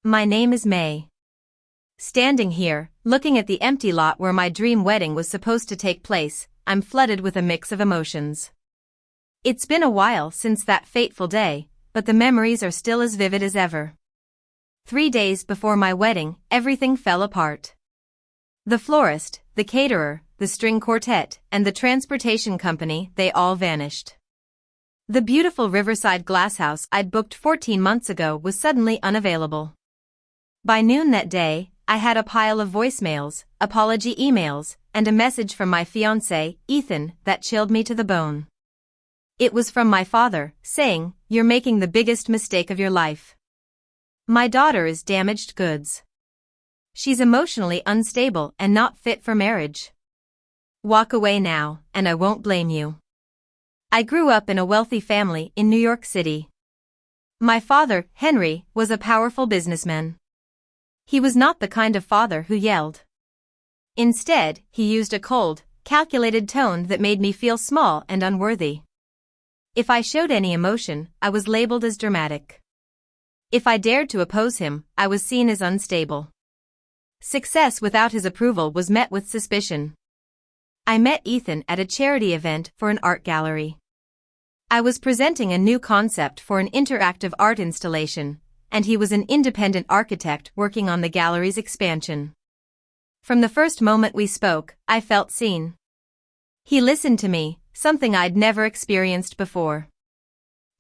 My name is May. Standing here, looking at the empty lot where my dream wedding was supposed to take place, I'm flooded with a mix of emotions. It's been a while since that fateful day, but the memories are still as vivid as ever. 3 days before my wedding, everything fell apart. The florist, the caterer, the string quartet, and the transportation company, they all vanished. The beautiful riverside glasshouse I'd booked 14 months ago was suddenly unavailable. By noon that day, I had a pile of voicemails, apology emails, and a message from my fiancé, Ethan, that chilled me to the bone. It was from my father, saying, "You're making the biggest mistake of your life. My daughter is damaged goods. She's emotionally unstable and not fit for marriage. Walk away now, and I won't blame you." I grew up in a wealthy family in New York City. My father, Henry, was a powerful businessman. He was not the kind of father who yelled. Instead, he used a cold, calculated tone that made me feel small and unworthy. If I showed any emotion, I was labeled as dramatic. If I dared to oppose him, I was seen as unstable. Success without his approval was met with suspicion. I met Ethan at a charity event for an art gallery. I was presenting a new concept for an interactive art installation, and he was an independent architect working on the gallery's expansion. From the first moment we spoke, I felt seen. He listened to me, something I'd never experienced before.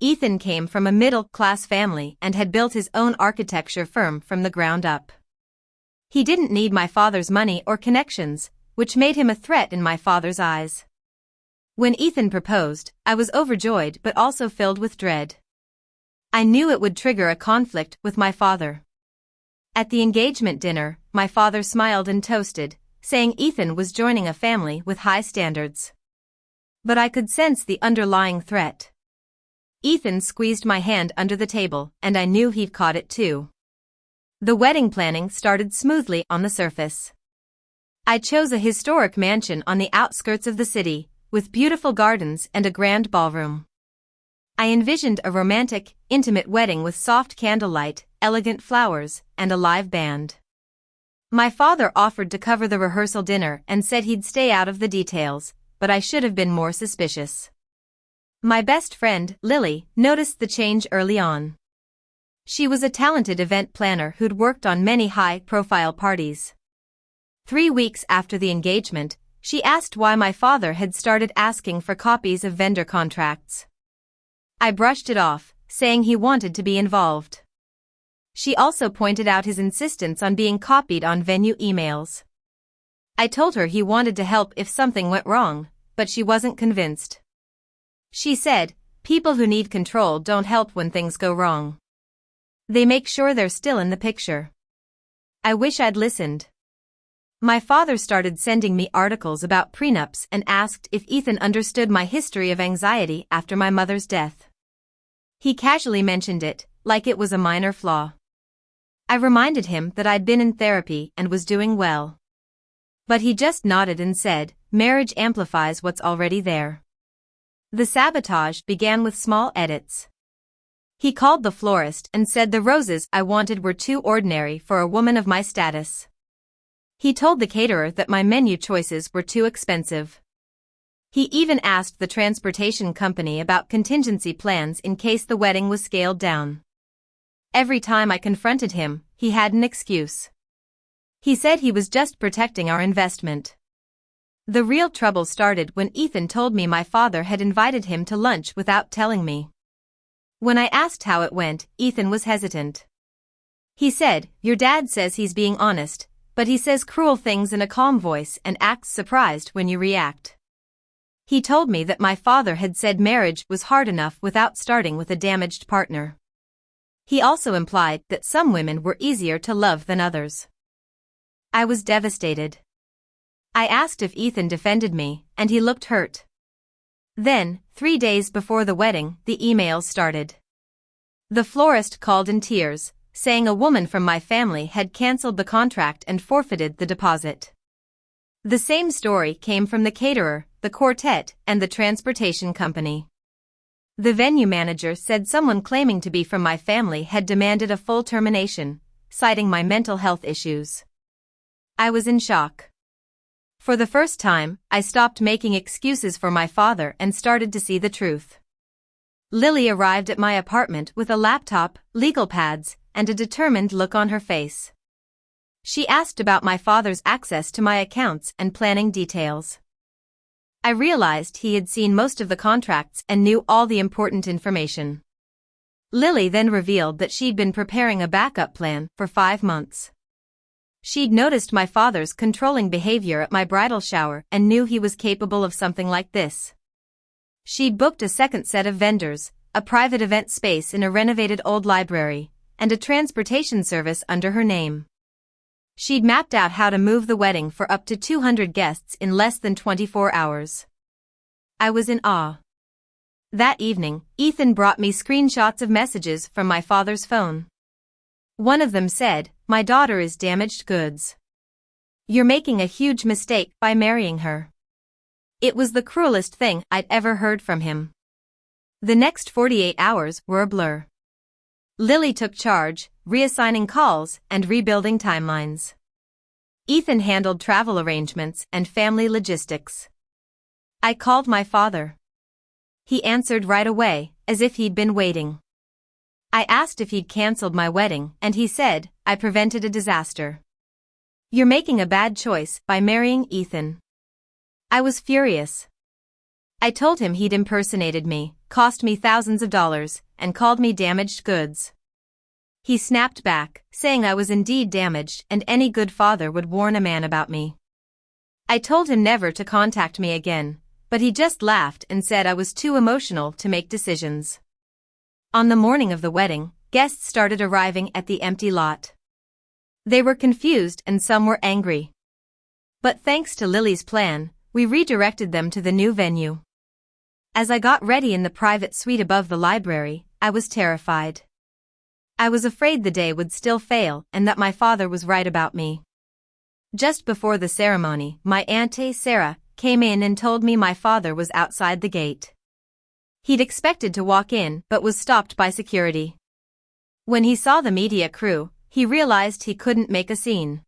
Ethan came from a middle-class family and had built his own architecture firm from the ground up. He didn't need my father's money or connections, which made him a threat in my father's eyes. When Ethan proposed, I was overjoyed but also filled with dread. I knew it would trigger a conflict with my father. At the engagement dinner, my father smiled and toasted, saying Ethan was joining a family with high standards. But I could sense the underlying threat. Ethan squeezed my hand under the table, and I knew he'd caught it too. The wedding planning started smoothly on the surface. I chose a historic mansion on the outskirts of the city, with beautiful gardens and a grand ballroom. I envisioned a romantic, intimate wedding with soft candlelight, elegant flowers, and a live band. My father offered to cover the rehearsal dinner and said he'd stay out of the details, but I should have been more suspicious. My best friend, Lily, noticed the change early on. She was a talented event planner who'd worked on many high-profile parties. 3 weeks after the engagement, she asked why my father had started asking for copies of vendor contracts. I brushed it off, saying he wanted to be involved. She also pointed out his insistence on being copied on venue emails. I told her he wanted to help if something went wrong, but she wasn't convinced. She said, "People who need control don't help when things go wrong. They make sure they're still in the picture." I wish I'd listened. My father started sending me articles about prenups and asked if Ethan understood my history of anxiety after my mother's death. He casually mentioned it, like it was a minor flaw. I reminded him that I'd been in therapy and was doing well. But he just nodded and said, "Marriage amplifies what's already there." The sabotage began with small edits. He called the florist and said the roses I wanted were too ordinary for a woman of my status. He told the caterer that my menu choices were too expensive. He even asked the transportation company about contingency plans in case the wedding was scaled down. Every time I confronted him, he had an excuse. He said he was just protecting our investment. The real trouble started when Ethan told me my father had invited him to lunch without telling me. When I asked how it went, Ethan was hesitant. He said, "Your dad says he's being honest, but he says cruel things in a calm voice and acts surprised when you react." He told me that my father had said marriage was hard enough without starting with a damaged partner. He also implied that some women were easier to love than others. I was devastated. I asked if Ethan defended me, and he looked hurt. Then, 3 days before the wedding, the emails started. The florist called in tears, saying a woman from my family had canceled the contract and forfeited the deposit. The same story came from the caterer, the quartet, and the transportation company. The venue manager said someone claiming to be from my family had demanded a full termination, citing my mental health issues. I was in shock. For the first time, I stopped making excuses for my father and started to see the truth. Lily arrived at my apartment with a laptop, legal pads, and a determined look on her face. She asked about my father's access to my accounts and planning details. I realized he had seen most of the contracts and knew all the important information. Lily then revealed that she'd been preparing a backup plan for 5 months. She'd noticed my father's controlling behavior at my bridal shower and knew he was capable of something like this. She'd booked a second set of vendors, a private event space in a renovated old library, and a transportation service under her name. She'd mapped out how to move the wedding for up to 200 guests in less than 24 hours. I was in awe. That evening, Ethan brought me screenshots of messages from my father's phone. One of them said, "My daughter is damaged goods. You're making a huge mistake by marrying her." It was the cruelest thing I'd ever heard from him. The next 48 hours were a blur. Lily took charge, reassigning calls and rebuilding timelines. Ethan handled travel arrangements and family logistics. I called my father. He answered right away, as if he'd been waiting. I asked if he'd canceled my wedding, and he said, "I prevented a disaster. You're making a bad choice by marrying Ethan." I was furious. I told him he'd impersonated me, cost me thousands of dollars, and called me damaged goods. He snapped back, saying I was indeed damaged and any good father would warn a man about me. I told him never to contact me again, but he just laughed and said I was too emotional to make decisions. On the morning of the wedding, guests started arriving at the empty lot. They were confused and some were angry. But thanks to Lily's plan, we redirected them to the new venue. As I got ready in the private suite above the library, I was terrified. I was afraid the day would still fail and that my father was right about me. Just before the ceremony, my auntie Sarah came in and told me my father was outside the gate. He'd expected to walk in but was stopped by security. When he saw the media crew, he realized he couldn't make a scene.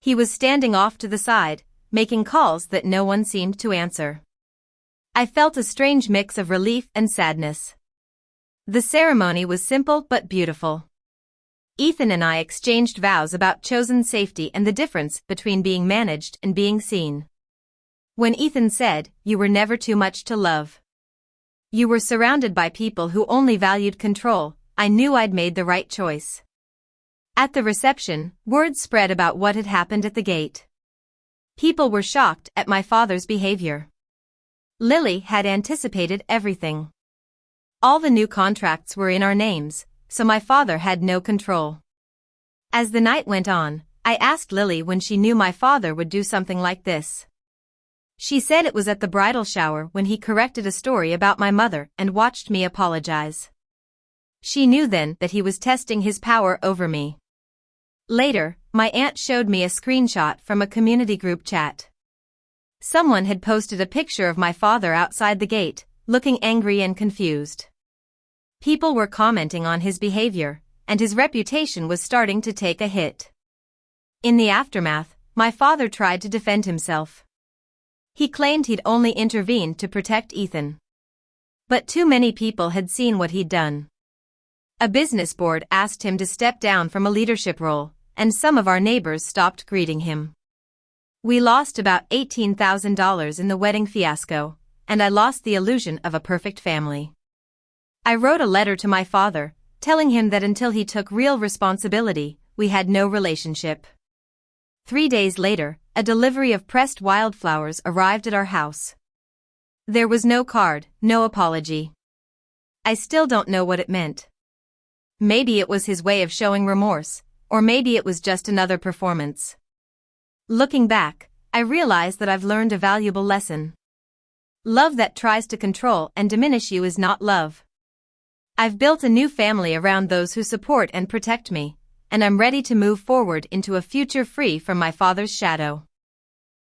He was standing off to the side, making calls that no one seemed to answer. I felt a strange mix of relief and sadness. The ceremony was simple but beautiful. Ethan and I exchanged vows about chosen safety and the difference between being managed and being seen. When Ethan said, "You were never too much to love. You were surrounded by people who only valued control," I knew I'd made the right choice. At the reception, word spread about what had happened at the gate. People were shocked at my father's behavior. Lily had anticipated everything. All the new contracts were in our names, so my father had no control. As the night went on, I asked Lily when she knew my father would do something like this. She said it was at the bridal shower when he corrected a story about my mother and watched me apologize. She knew then that he was testing his power over me. Later, my aunt showed me a screenshot from a community group chat. Someone had posted a picture of my father outside the gate, looking angry and confused. People were commenting on his behavior, and his reputation was starting to take a hit. In the aftermath, my father tried to defend himself. He claimed he'd only intervened to protect Ethan. But too many people had seen what he'd done. A business board asked him to step down from a leadership role, and some of our neighbors stopped greeting him. We lost about $18,000 in the wedding fiasco, and I lost the illusion of a perfect family. I wrote a letter to my father, telling him that until he took real responsibility, we had no relationship. 3 days later, a delivery of pressed wildflowers arrived at our house. There was no card, no apology. I still don't know what it meant. Maybe it was his way of showing remorse, or maybe it was just another performance. Looking back, I realize that I've learned a valuable lesson. Love that tries to control and diminish you is not love. I've built a new family around those who support and protect me, and I'm ready to move forward into a future free from my father's shadow.